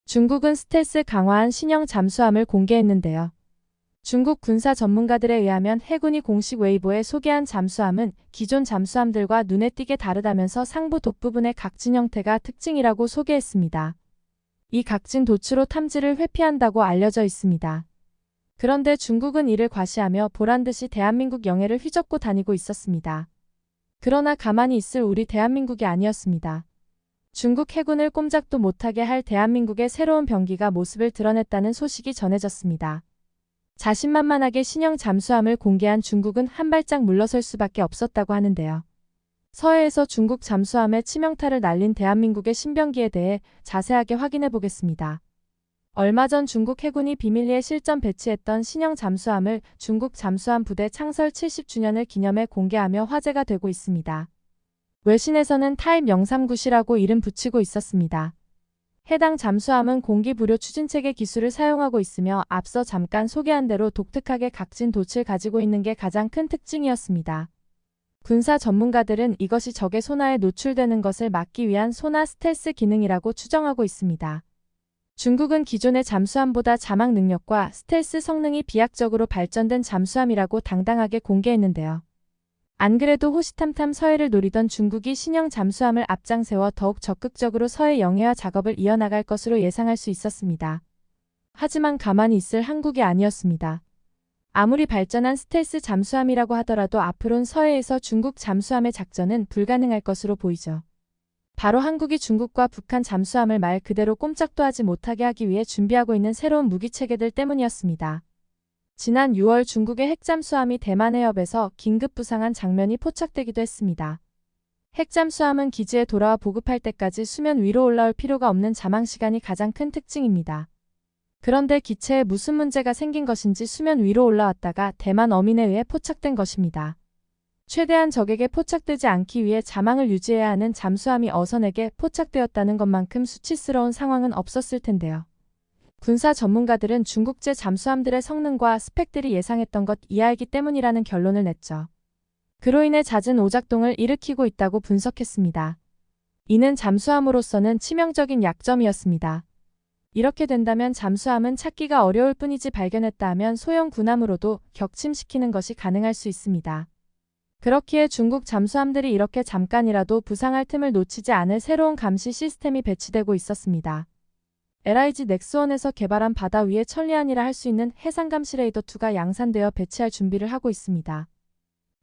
중국은 스텔스 강화한 신형 잠수함을 공개했는데요. 중국 군사 전문가들에 의하면 해군이 공식 웨이보에 소개한 잠수함은 기존 잠수함들과 눈에 띄게 다르다면서 상부 돛부분의 각진 형태가 특징이라고 소개했습니다. 이 각진 돛으로 탐지를 회피한다고 알려져 있습니다. 그런데 중국은 이를 과시하며 보란듯이 대한민국 영해를 휘젓고 다니고 있었습니다. 그러나 가만히 있을 우리 대한민국이 아니었습니다. 중국 해군을 꼼짝도 못하게 할 대한민국의 새로운 병기가 모습을 드러냈다는 소식이 전해졌습니다. 자신만만하게 신형 잠수함을 공개한 중국은 한 발짝 물러설 수밖에 없었다고 하는데요. 서해에서 중국 잠수함에 치명타를 날린 대한민국의 신병기에 대해 자세하게 확인해 보겠습니다. 얼마 전 중국 해군이 비밀리에 실전 배치했던 신형 잠수함을 중국 잠수함 부대 창설 70주년을 기념해 공개하며 화제가 되고 있습니다. 외신에서는 타입 039C라고 이름 붙이고 있었습니다. 해당 잠수함은 공기부료 추진체계 기술을 사용하고 있으며 앞서 잠깐 소개한 대로 독특하게 각진 돛을 가지고 있는 게 가장 큰 특징이었습니다. 군사 전문가들은 이것이 적의 소나에 노출되는 것을 막기 위한 소나 스텔스 기능이라고 추정하고 있습니다. 중국은 기존의 잠수함보다 자막 능력과 스텔스 성능이 비약적으로 발전된 잠수함이라고 당당하게 공개했는데요. 안 그래도 호시탐탐 서해를 노리던 중국이 신형 잠수함을 앞장세워 더욱 적극적으로 서해 영해화 작업을 이어나갈 것으로 예상할 수 있었습니다. 하지만 가만히 있을 한국이 아니었습니다. 아무리 발전한 스텔스 잠수함이라고 하더라도 앞으로는 서해에서 중국 잠수함의 작전은 불가능할 것으로 보이죠. 바로 한국이 중국과 북한 잠수함을 말 그대로 꼼짝도 하지 못하게 하기 위해 준비하고 있는 새로운 무기체계들 때문이었습니다. 지난 6월 중국의 핵잠수함이 대만 해협에서 긴급 부상한 장면이 포착되기도 했습니다. 핵잠수함은 기지에 돌아와 보급할 때까지 수면 위로 올라올 필요가 없는 잠항 시간이 가장 큰 특징입니다. 그런데 기체에 무슨 문제가 생긴 것인지 수면 위로 올라왔다가 대만 어민에 의해 포착된 것입니다. 최대한 적에게 포착되지 않기 위해 잠항을 유지해야 하는 잠수함이 어선에게 포착되었다는 것만큼 수치스러운 상황은 없었을 텐데요. 군사 전문가들은 중국제 잠수함들의 성능과 스펙들이 예상했던 것 이하이기 때문이라는 결론을 냈죠. 그로 인해 잦은 오작동을 일으키고 있다고 분석했습니다. 이는 잠수함으로서는 치명적인 약점이었습니다. 이렇게 된다면 잠수함은 찾기가 어려울 뿐이지 발견했다 하면 소형 군함으로도 격침시키는 것이 가능할 수 있습니다. 그렇기에 중국 잠수함들이 이렇게 잠깐이라도 부상할 틈을 놓치지 않을 새로운 감시 시스템이 배치되고 있었습니다. LIG 넥스원에서 개발한 바다 위에 천리안이라 할 수 있는 해상감시 레이더2가 양산되어 배치할 준비를 하고 있습니다.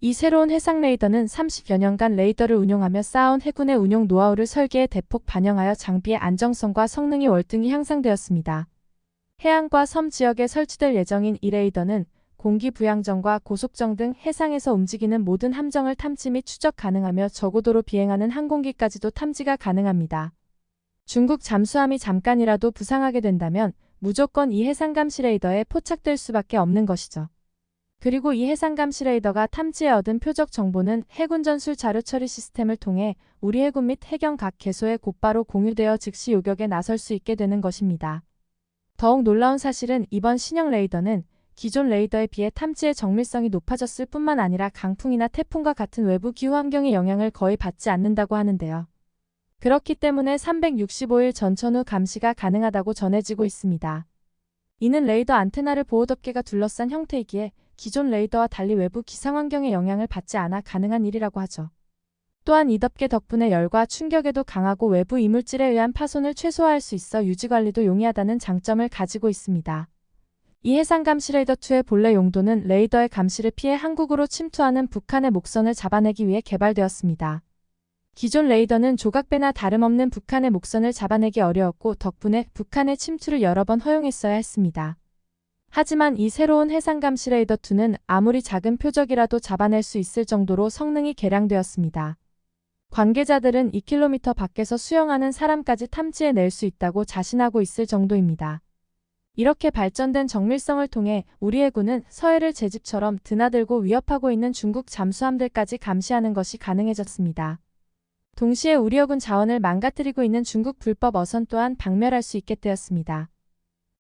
이 새로운 해상 레이더는 30여 년간 레이더를 운용하며 쌓아온 해군의 운용 노하우를 설계에 대폭 반영하여 장비의 안정성과 성능이 월등히 향상되었습니다. 해안과 섬 지역에 설치될 예정인 이 레이더는 공기 부양정과 고속정 등 해상에서 움직이는 모든 함정을 탐지 및 추적 가능하며 저고도로 비행하는 항공기까지도 탐지가 가능합니다. 중국 잠수함이 잠깐이라도 부상하게 된다면 무조건 이 해상감시 레이더에 포착될 수밖에 없는 것이죠. 그리고 이 해상감시 레이더가 탐지해 얻은 표적 정보는 해군 전술 자료 처리 시스템을 통해 우리 해군 및 해경 각 개소에 곧바로 공유되어 즉시 요격에 나설 수 있게 되는 것입니다. 더욱 놀라운 사실은 이번 신형 레이더는 기존 레이더에 비해 탐지의 정밀성이 높아졌을 뿐만 아니라 강풍이나 태풍과 같은 외부 기후 환경의 영향을 거의 받지 않는다고 하는데요. 그렇기 때문에 365일 전천 후 감시가 가능하다고 전해지고 있습니다. 이는 레이더 안테나를 보호덮개가 둘러싼 형태이기에 기존 레이더와 달리 외부 기상 환경의 영향을 받지 않아 가능한 일이라고 하죠. 또한 이 덮개 덕분에 열과 충격에도 강하고 외부 이물질에 의한 파손을 최소화할 수 있어 유지관리도 용이하다는 장점을 가지고 있습니다. 이 해상감시 레이더2의 본래 용도는 레이더의 감시를 피해 한국으로 침투하는 북한의 목선을 잡아내기 위해 개발되었습니다. 기존 레이더는 조각배나 다름없는 북한의 목선을 잡아내기 어려웠고 덕분에 북한의 침투를 여러 번 허용했어야 했습니다. 하지만 이 새로운 해상감시 레이더2는 아무리 작은 표적이라도 잡아낼 수 있을 정도로 성능이 개량되었습니다. 관계자들은 2km 밖에서 수영하는 사람까지 탐지해낼 수 있다고 자신하고 있을 정도입니다. 이렇게 발전된 정밀성을 통해 우리 해군은 서해를 제 집처럼 드나들고 위협하고 있는 중국 잠수함들까지 감시하는 것이 가능해졌습니다. 동시에 우리 해군 자원을 망가뜨리고 있는 중국 불법 어선 또한 박멸할 수 있게 되었습니다.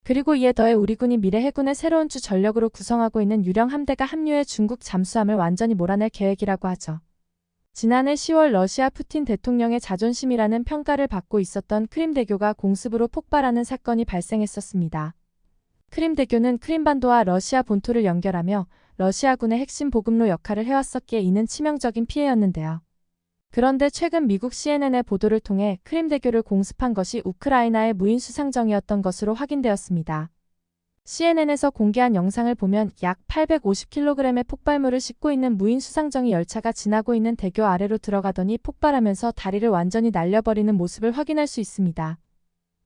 그리고 이에 더해 우리 군이 미래 해군의 새로운 주 전력으로 구성하고 있는 유령 함대가 합류해 중국 잠수함을 완전히 몰아낼 계획이라고 하죠. 지난해 10월 러시아 푸틴 대통령의 자존심이라는 평가를 받고 있었던 크림대교가 공습으로 폭발하는 사건이 발생했었습니다. 크림대교는 크림반도와 러시아 본토를 연결하며 러시아군의 핵심 보급로 역할을 해왔었기에 이는 치명적인 피해였는데요. 그런데 최근 미국 CNN의 보도를 통해 크림대교를 공습한 것이 우크라이나의 무인 수상정이었던 것으로 확인되었습니다. CNN에서 공개한 영상을 보면 약 850kg의 폭발물을 싣고 있는 무인 수상정이 열차가 지나고 있는 대교 아래로 들어가더니 폭발하면서 다리를 완전히 날려버리는 모습을 확인할 수 있습니다.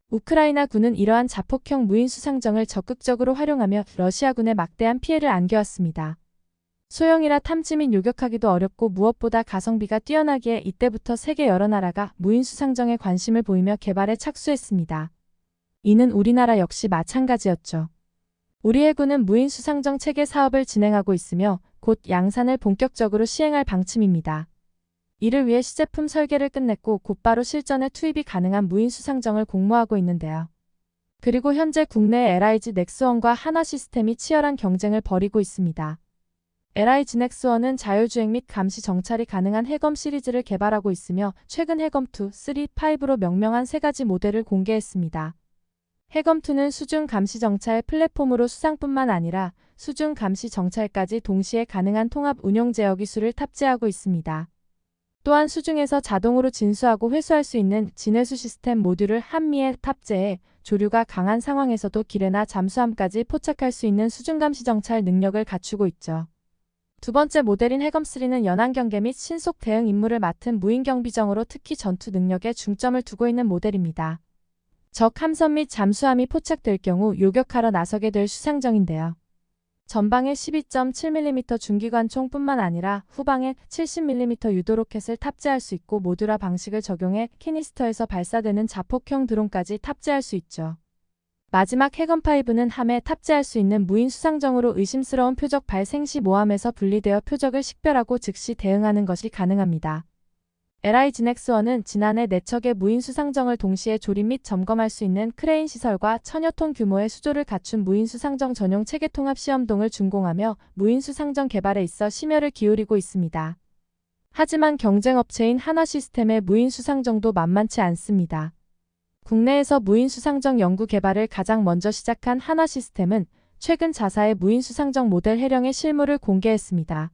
우크라이나 군은 이러한 자폭형 무인 수상정을 적극적으로 활용하며 러시아군에 막대한 피해를 안겨왔습니다. 소형이라 탐지 및 요격하기도 어렵고 무엇보다 가성비가 뛰어나기에 이때부터 세계 여러 나라가 무인 수상정에 관심을 보이며 개발에 착수했습니다. 이는 우리나라 역시 마찬가지였죠. 우리 해군은 무인 수상정 체계 사업을 진행하고 있으며 곧 양산을 본격적으로 시행할 방침입니다. 이를 위해 시제품 설계를 끝냈고 곧바로 실전에 투입이 가능한 무인 수상정을 공모하고 있는데요. 그리고 현재 국내 LIG 넥스원과 하나시스템이 치열한 경쟁을 벌이고 있습니다. LIG 넥스원은 자율주행 및 감시 정찰이 가능한 해검 시리즈를 개발하고 있으며 최근 해검2, 3, 5로 명명한 3가지 모델을 공개했습니다. 해검2는 수중 감시 정찰 플랫폼으로 수상뿐만 아니라 수중 감시 정찰까지 동시에 가능한 통합 운용 제어 기술을 탑재하고 있습니다. 또한 수중에서 자동으로 진수하고 회수할 수 있는 진회수 시스템 모듈을 한미에 탑재해 조류가 강한 상황에서도 기뢰나 잠수함까지 포착할 수 있는 수중 감시 정찰 능력을 갖추고 있죠. 두 번째 모델인 해검3는 연안 경계 및 신속 대응 임무를 맡은 무인 경비정으로 특히 전투 능력에 중점을 두고 있는 모델입니다. 적 함선 및 잠수함이 포착될 경우 요격하러 나서게 될 수상정인데요. 전방에 12.7mm 중기관총뿐만 아니라 후방에 70mm 유도로켓을 탑재할 수 있고 모듈화 방식을 적용해 캐니스터에서 발사되는 자폭형 드론까지 탑재할 수 있죠. 마지막 해검5는 함에 탑재할 수 있는 무인 수상정으로 의심스러운 표적 발생 시 모함에서 분리되어 표적을 식별하고 즉시 대응하는 것이 가능합니다. LIG 넥스원은 지난해 4척의 무인 수상정을 동시에 조립 및 점검할 수 있는 크레인 시설과 1000여 톤 규모의 수조를 갖춘 무인 수상정 전용 체계 통합 시험동을 준공하며 무인 수상정 개발에 있어 심혈을 기울이고 있습니다. 하지만 경쟁업체인 하나시스템의 무인 수상정도 만만치 않습니다. 국내에서 무인 수상정 연구 개발을 가장 먼저 시작한 하나시스템은 최근 자사의 무인 수상정 모델 해령의 실물을 공개했습니다.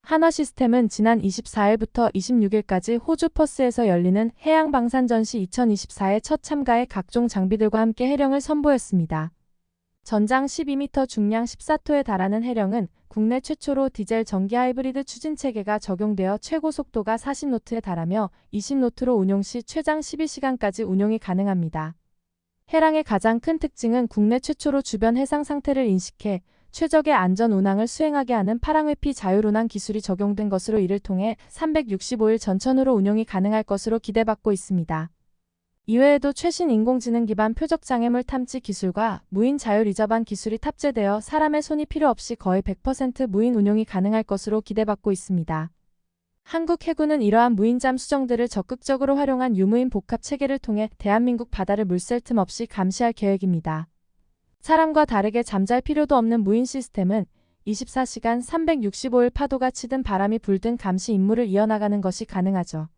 하나시스템은 지난 24일부터 26일까지 호주 퍼스에서 열리는 해양방산전시 2024에 첫 참가해 각종 장비들과 함께 해령을 선보였습니다. 전장 12m 중량 14톤에 달하는 해령은 국내 최초로 디젤 전기 하이브리드 추진체계가 적용되어 최고 속도가 40노트에 달하며 20노트로 운용 시 최장 12시간까지 운용이 가능합니다. 해랑의 가장 큰 특징은 국내 최초로 주변 해상 상태를 인식해 최적의 안전 운항을 수행하게 하는 파랑회피 자율운항 기술이 적용된 것으로 이를 통해 365일 전천후로 운용이 가능할 것으로 기대받고 있습니다. 이외에도 최신 인공지능 기반 표적 장애물 탐지 기술과 무인 자율 이접안 기술이 탑재되어 사람의 손이 필요 없이 거의 100% 무인 운용이 가능할 것으로 기대받고 있습니다. 한국 해군은 이러한 무인잠 수정들을 적극적으로 활용한 유무인 복합 체계를 통해 대한민국 바다를 물샐 틈 없이 감시할 계획입니다. 사람과 다르게 잠잘 필요도 없는 무인 시스템은 24시간 365일 파도가 치든 바람이 불든 감시 임무를 이어나가는 것이 가능하죠.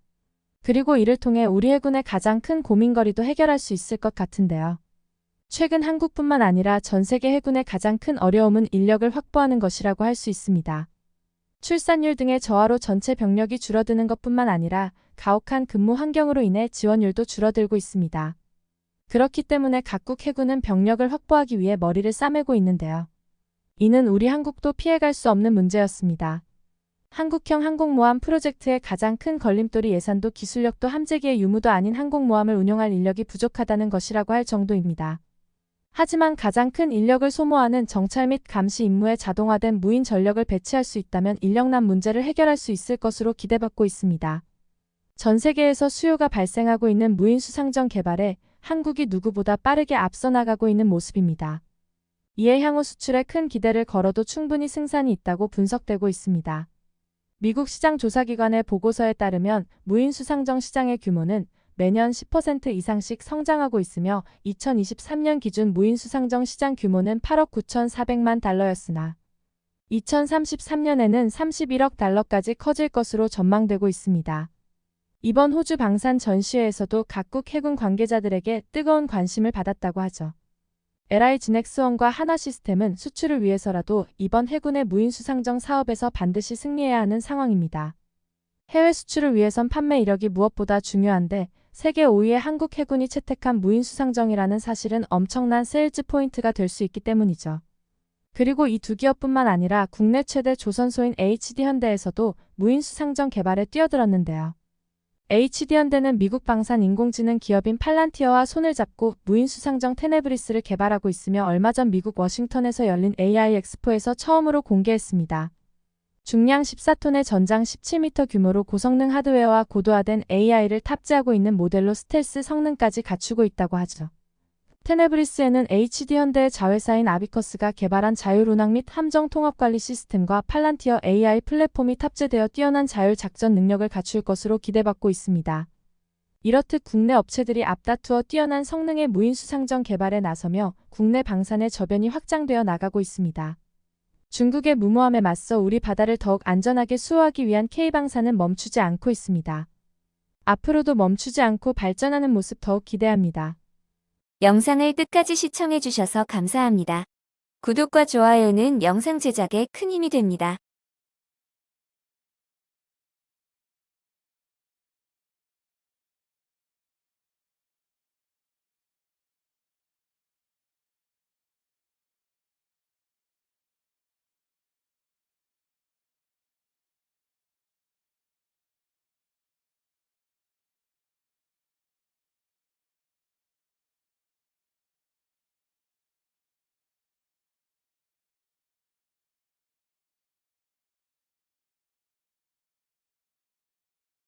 그리고 이를 통해 우리 해군의 가장 큰 고민거리도 해결할 수 있을 것 같은데요. 최근 한국뿐만 아니라 전 세계 해군의 가장 큰 어려움은 인력을 확보하는 것이라고 할 수 있습니다. 출산율 등의 저하로 전체 병력이 줄어드는 것뿐만 아니라 가혹한 근무 환경으로 인해 지원율도 줄어들고 있습니다. 그렇기 때문에 각국 해군은 병력을 확보하기 위해 머리를 싸매고 있는데요. 이는 우리 한국도 피해갈 수 없는 문제였습니다. 한국형 항공모함 프로젝트의 가장 큰 걸림돌이 예산도 기술력도 함재기의 유무도 아닌 항공모함을 운용할 인력이 부족하다는 것이라고 할 정도입니다. 하지만 가장 큰 인력을 소모하는 정찰 및 감시 임무에 자동화된 무인 전력을 배치할 수 있다면 인력난 문제를 해결할 수 있을 것으로 기대받고 있습니다. 전 세계에서 수요가 발생하고 있는 무인 수상정 개발에 한국이 누구보다 빠르게 앞서 나가고 있는 모습입니다. 이에 향후 수출에 큰 기대를 걸어도 충분히 승산이 있다고 분석되고 있습니다. 미국 시장조사기관의 보고서에 따르면 무인 수상정 시장의 규모는 매년 10% 이상씩 성장하고 있으며 2023년 기준 무인 수상정 시장 규모는 8억 9,400만 달러였으나 2033년에는 31억 달러까지 커질 것으로 전망되고 있습니다. 이번 호주 방산 전시회에서도 각국 해군 관계자들에게 뜨거운 관심을 받았다고 하죠. LI 진엑스원과 하나시스템은 수출을 위해서라도 이번 해군의 무인수상정 사업에서 반드시 승리해야 하는 상황입니다. 해외 수출을 위해선 판매 이력이 무엇보다 중요한데 세계 5위의 한국 해군이 채택한 무인수상정이라는 사실은 엄청난 세일즈 포인트가 될 수 있기 때문이죠. 그리고 이 두 기업뿐만 아니라 국내 최대 조선소인 HD현대에서도 무인수상정 개발에 뛰어들었는데요. HD현대는 미국 방산 인공지능 기업인 팔란티어와 손을 잡고 무인수상정 테네브리스를 개발하고 있으며 얼마 전 미국 워싱턴에서 열린 AI 엑스포에서 처음으로 공개했습니다. 중량 14톤의 전장 17m 규모로 고성능 하드웨어와 고도화된 AI를 탑재하고 있는 모델로 스텔스 성능까지 갖추고 있다고 하죠. 테네브리스에는 HD현대의 자회사인 아비커스가 개발한 자율운항 및 함정 통합관리 시스템과 팔란티어 AI 플랫폼이 탑재되어 뛰어난 자율 작전 능력을 갖출 것으로 기대받고 있습니다. 이렇듯 국내 업체들이 앞다투어 뛰어난 성능의 무인수상정 개발에 나서며 국내 방산의 저변이 확장되어 나가고 있습니다. 중국의 무모함에 맞서 우리 바다를 더욱 안전하게 수호하기 위한 K방산은 멈추지 않고 있습니다. 앞으로도 멈추지 않고 발전하는 모습 더욱 기대합니다. 영상을 끝까지 시청해주셔서 감사합니다. 구독과 좋아요는 영상 제작에 큰 힘이 됩니다.